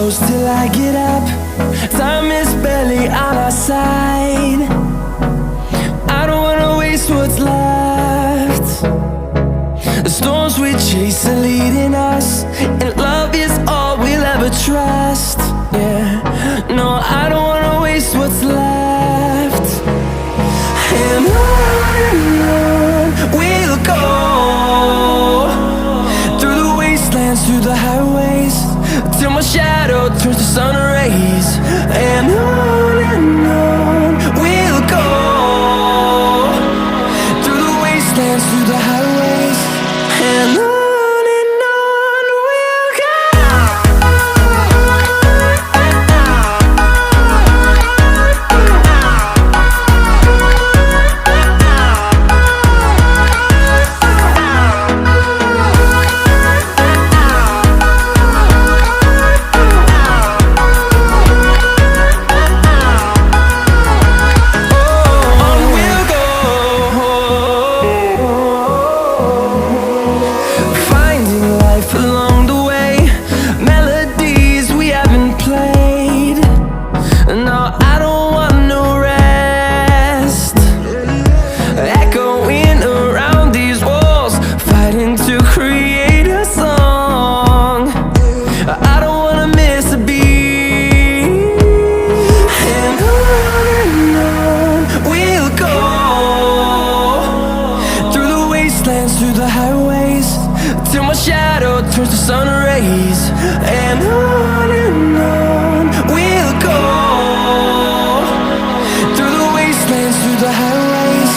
close till I get up. Time is barely on our side. I don't wanna waste what's left. The storms we chase are leading us, and love is all we'll ever trust. Yeah, no, I don't wanna waste what's left. And on we'll go, through the wastelands, through the highways, till my shadow turns to sun rays. And on we'll go, through the wastelands, through the highways, and on. Through the highways, till my shadow turns to sun rays. And on we'll go, through the wastelands, through the highways,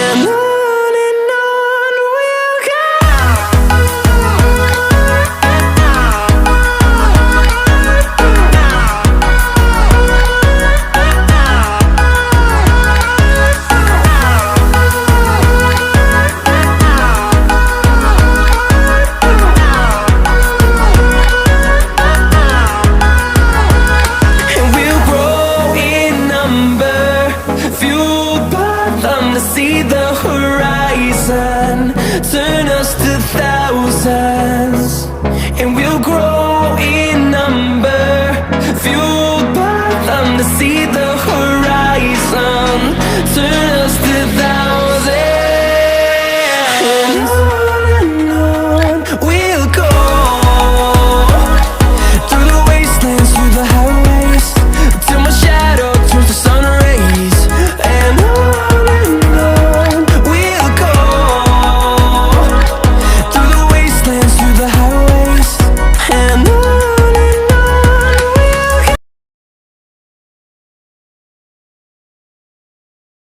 and on. See the horizon, turn us to thousands.